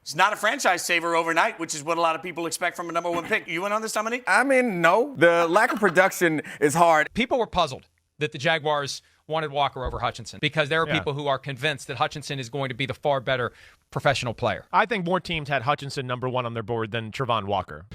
It's not a franchise saver overnight, which is what a lot of people expect from a number one pick. You in on this, Dominique? I mean, no. The lack of production is hard. People were puzzled that the Jaguars wanted Walker over Hutchinson because there are people who are convinced that Hutchinson is going to be the far better professional player. I think more teams had Hutchinson number one on their board than Travon Walker.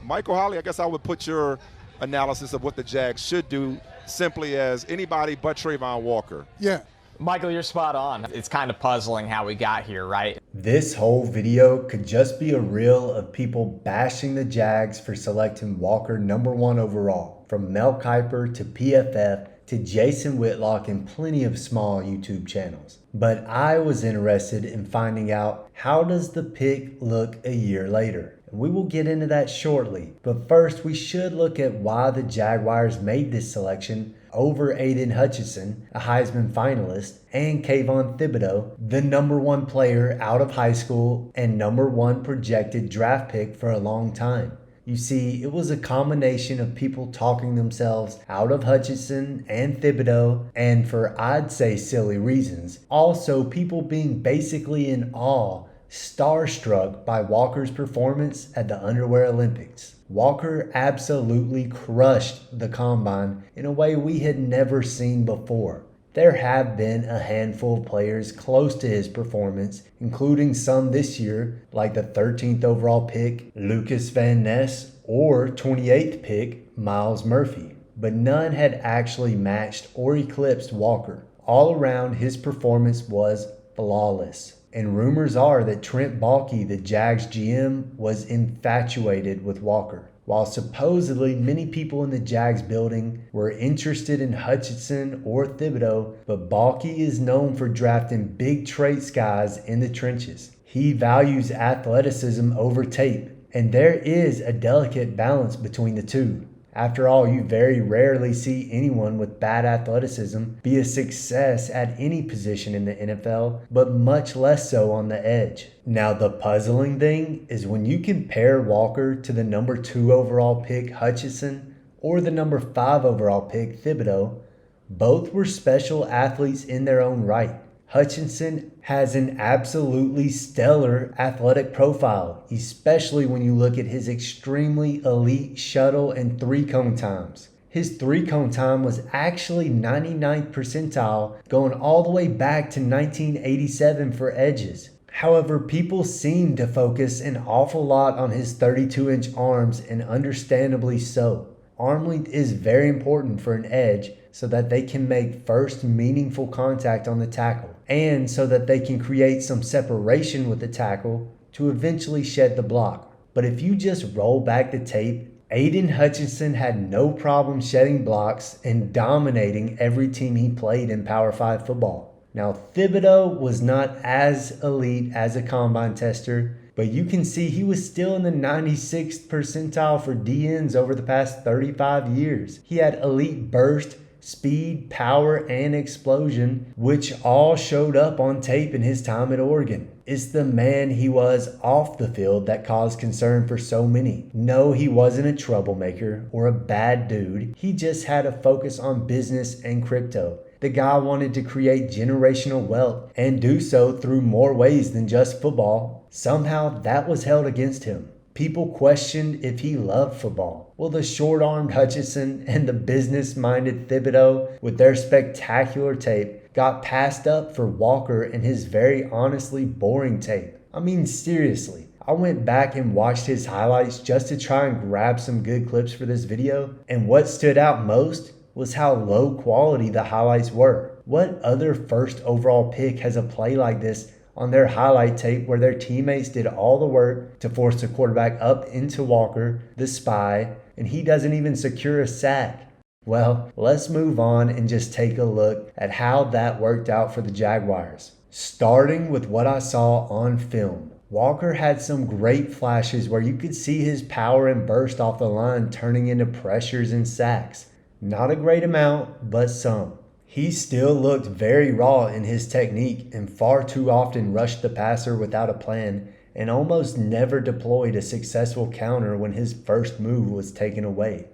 Michael Holley, I guess I would put your analysis of what the Jags should do simply as anybody but Travon Walker. Yeah. Michael, you're spot on. It's kind of puzzling how we got here, right? This whole video could just be a reel of people bashing the Jags for selecting Walker number one overall, from Mel Kiper to PFF to Jason Whitlock and plenty of small YouTube channels. But I was interested in finding out, how does the pick look a year later? And we will get into that shortly. But first, we should look at why the Jaguars made this selection over Aidan Hutchinson, a Heisman finalist, and Kayvon Thibodeaux, the number one player out of high school and number one projected draft pick for a long time. You see, it was a combination of people talking themselves out of Hutchinson and Thibodeaux, and for I'd say silly reasons. Also, people being basically in awe, starstruck by Walker's performance at the Underwear Olympics. Walker absolutely crushed the combine in a way we had never seen before. There have been a handful of players close to his performance, including some this year, like the 13th overall pick, Lucas Van Ness, or 28th pick, Myles Murphy. But none had actually matched or eclipsed Walker. All around, his performance was flawless. And rumors are that Trent Baalke, the Jags GM, was infatuated with Walker. While supposedly many people in the Jags building were interested in Hutchinson or Thibodeaux, but Baalke is known for drafting big traits guys in the trenches. He values athleticism over tape, and there is a delicate balance between the two. After all, you very rarely see anyone with bad athleticism be a success at any position in the NFL, but much less so on the edge. Now, the puzzling thing is when you compare Walker to the number 2 overall pick Hutchinson or the number 5 overall pick Thibodeaux, both were special athletes in their own right. Hutchinson has an absolutely stellar athletic profile, especially when you look at his extremely elite shuttle and three-cone times. His three-cone time was actually 99th percentile, going all the way back to 1987 for edges. However, people seem to focus an awful lot on his 32-inch arms, and understandably so. Arm length is very important for an edge so that they can make first meaningful contact on the tackle, and so that they can create some separation with the tackle to eventually shed the block. But if you just roll back the tape, Aidan Hutchinson had no problem shedding blocks and dominating every team he played in Power 5 football. Now, Thibodeaux was not as elite as a combine tester, but you can see he was still in the 96th percentile for DNs over the past 35 years. He had elite burst, speed, power, and explosion, which all showed up on tape in his time at Oregon. It's the man he was off the field that caused concern for so many. No, he wasn't a troublemaker or a bad dude. He just had a focus on business and crypto. The guy wanted to create generational wealth and do so through more ways than just football. Somehow that was held against him. People questioned if he loved football. Well, the short-armed Hutchinson and the business-minded Thibodeaux, with their spectacular tape, got passed up for Walker and his very honestly boring tape. I mean, seriously. I went back and watched his highlights just to try and grab some good clips for this video, and what stood out most was how low quality the highlights were. What other first overall pick has a play like this on their highlight tape where their teammates did all the work to force the quarterback up into Walker, the spy, and he doesn't even secure a sack? Well, let's move on and just take a look at how that worked out for the Jaguars. Starting with what I saw on film. Walker had some great flashes where you could see his power and burst off the line turning into pressures and sacks. Not a great amount, but some. He still looked very raw in his technique and far too often rushed the passer without a plan and almost never deployed a successful counter when his first move was taken away.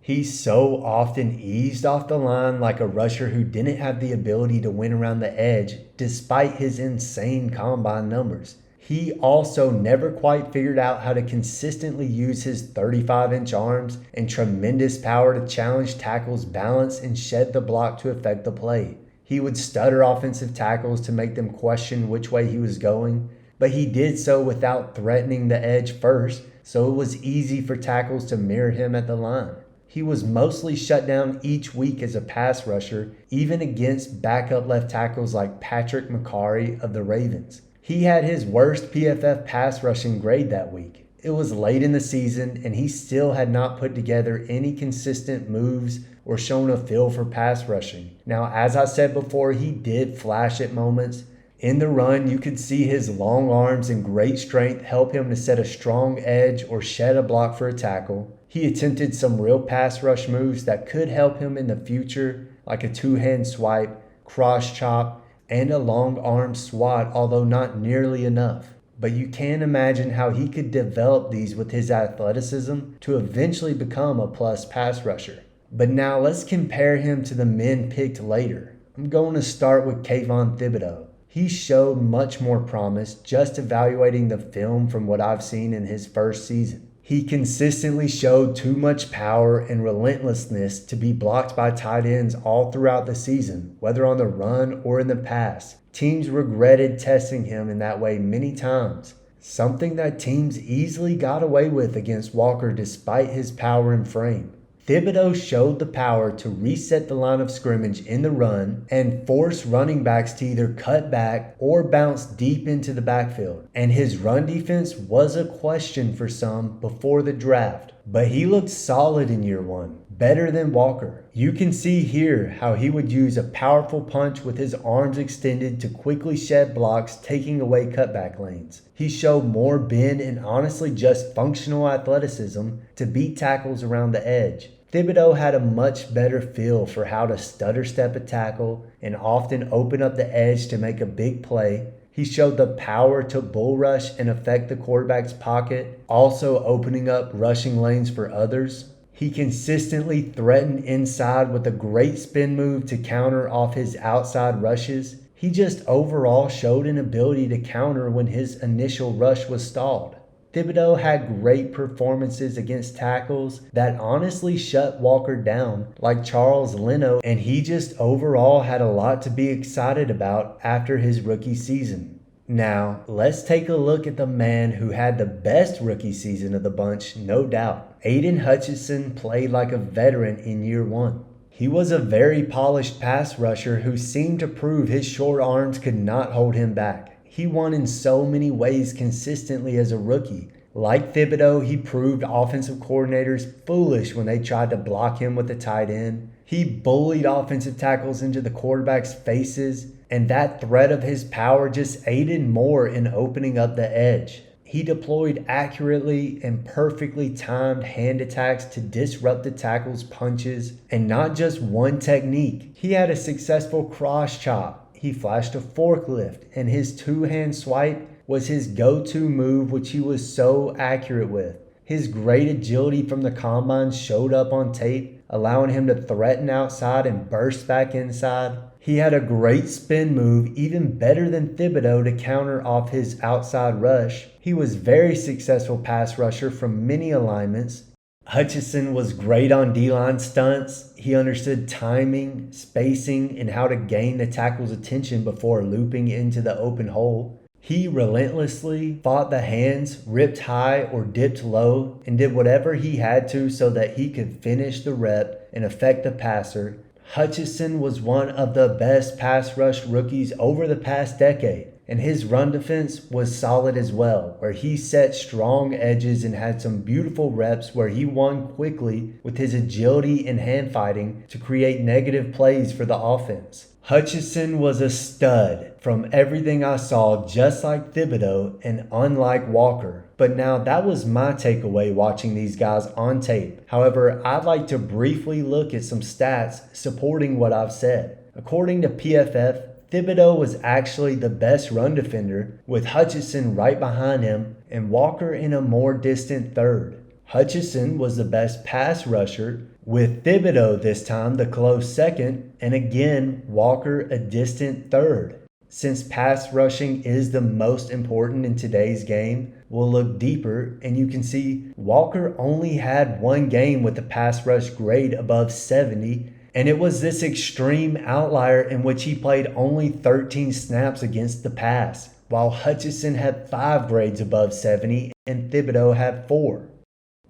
He so often eased off the line like a rusher who didn't have the ability to win around the edge despite his insane combine numbers. He also never quite figured out how to consistently use his 35-inch arms and tremendous power to challenge tackles' balance and shed the block to affect the play. He would stutter offensive tackles to make them question which way he was going, but he did so without threatening the edge first, so it was easy for tackles to mirror him at the line. He was mostly shut down each week as a pass rusher, even against backup left tackles like Patrick McCarry of the Ravens. He had his worst PFF pass rushing grade that week. It was late in the season, and he still had not put together any consistent moves or shown a feel for pass rushing. Now, as I said before, he did flash at moments. In the run, you could see his long arms and great strength help him to set a strong edge or shed a block for a tackle. He attempted some real pass rush moves that could help him in the future, like a two-hand swipe, cross chop, and a long arm swat, although not nearly enough. But you can imagine how he could develop these with his athleticism to eventually become a plus pass rusher. But now let's compare him to the men picked later. I'm going to start with Kayvon Thibodeaux. He showed much more promise just evaluating the film from what I've seen in his first season. He consistently showed too much power and relentlessness to be blocked by tight ends all throughout the season, whether on the run or in the pass. Teams regretted testing him in that way many times, something that teams easily got away with against Walker despite his power and frame. Thibodeaux showed the power to reset the line of scrimmage in the run and force running backs to either cut back or bounce deep into the backfield. And his run defense was a question for some before the draft, but he looked solid in year one, better than Walker. You can see here how he would use a powerful punch with his arms extended to quickly shed blocks, taking away cutback lanes. He showed more bend and honestly just functional athleticism to beat tackles around the edge. Thibodeaux had a much better feel for how to stutter step a tackle and often open up the edge to make a big play. He showed the power to bull rush and affect the quarterback's pocket, also opening up rushing lanes for others. He consistently threatened inside with a great spin move to counter off his outside rushes. He just overall showed an ability to counter when his initial rush was stalled. Thibodeaux had great performances against tackles that honestly shut Walker down, like Charles Leno, and he just overall had a lot to be excited about after his rookie season. Now, let's take a look at the man who had the best rookie season of the bunch, no doubt. Aidan Hutchinson played like a veteran in year one. He was a very polished pass rusher who seemed to prove his short arms could not hold him back. He won in so many ways consistently as a rookie. Like Thibodeaux, he proved offensive coordinators foolish when they tried to block him with the tight end. He bullied offensive tackles into the quarterback's faces, and that threat of his power just aided more in opening up the edge. He deployed accurately and perfectly timed hand attacks to disrupt the tackle's punches, and not just one technique. He had a successful cross chop. He flashed a forklift, and his two-hand swipe was his go-to move, which he was so accurate with. His great agility from the combine showed up on tape, allowing him to threaten outside and burst back inside. He had a great spin move, even better than Thibodeaux, to counter off his outside rush. He was a very successful pass rusher from many alignments. Hutchinson was great on D-line stunts. He understood timing, spacing, and how to gain the tackle's attention before looping into the open hole. He relentlessly fought the hands, ripped high or dipped low, and did whatever he had to so that he could finish the rep and affect the passer. Hutchinson was one of the best pass rush rookies over the past decade, and his run defense was solid as well, where he set strong edges and had some beautiful reps where he won quickly with his agility and hand fighting to create negative plays for the offense. Hutchinson was a stud from everything I saw, just like Thibodeaux and unlike Walker. But now that was my takeaway watching these guys on tape. However, I'd like to briefly look at some stats supporting what I've said. According to PFF, Thibodeaux was actually the best run defender, with Hutchinson right behind him and Walker in a more distant third. Hutchinson was the best pass rusher, with Thibodeaux this time the close second, and again Walker a distant third. Since pass rushing is the most important in today's game, we'll look deeper and you can see Walker only had one game with a pass rush grade above 70, and it was this extreme outlier in which he played only 13 snaps against the pass, while Hutchinson had 5 grades above 70 and Thibodeaux had 4.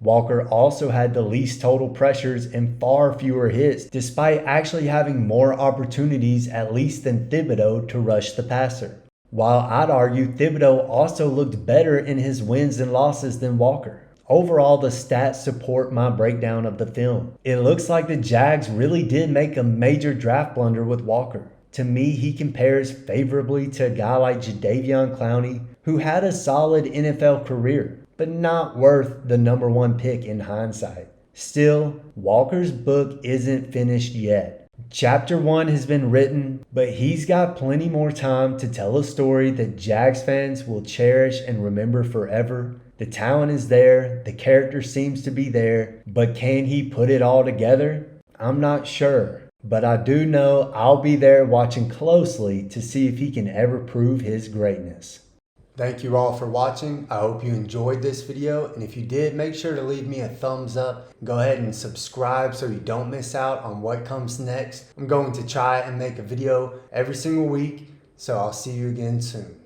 Walker also had the least total pressures and far fewer hits, despite actually having more opportunities at least than Thibodeaux to rush the passer. While I'd argue Thibodeaux also looked better in his wins and losses than Walker. Overall, the stats support my breakdown of the film. It looks like the Jags really did make a major draft blunder with Walker. To me, he compares favorably to a guy like Jadeveon Clowney, who had a solid NFL career, but not worth the number 1 pick in hindsight. Still, Walker's book isn't finished yet. Chapter 1 has been written, but he's got plenty more time to tell a story that Jags fans will cherish and remember forever. The talent is there, the character seems to be there, but can he put it all together? I'm not sure, but I do know I'll be there watching closely to see if he can ever prove his greatness. Thank you all for watching. I hope you enjoyed this video, and if you did, make sure to leave me a thumbs up. Go ahead and subscribe so you don't miss out on what comes next. I'm going to try and make a video every single week, so I'll see you again soon.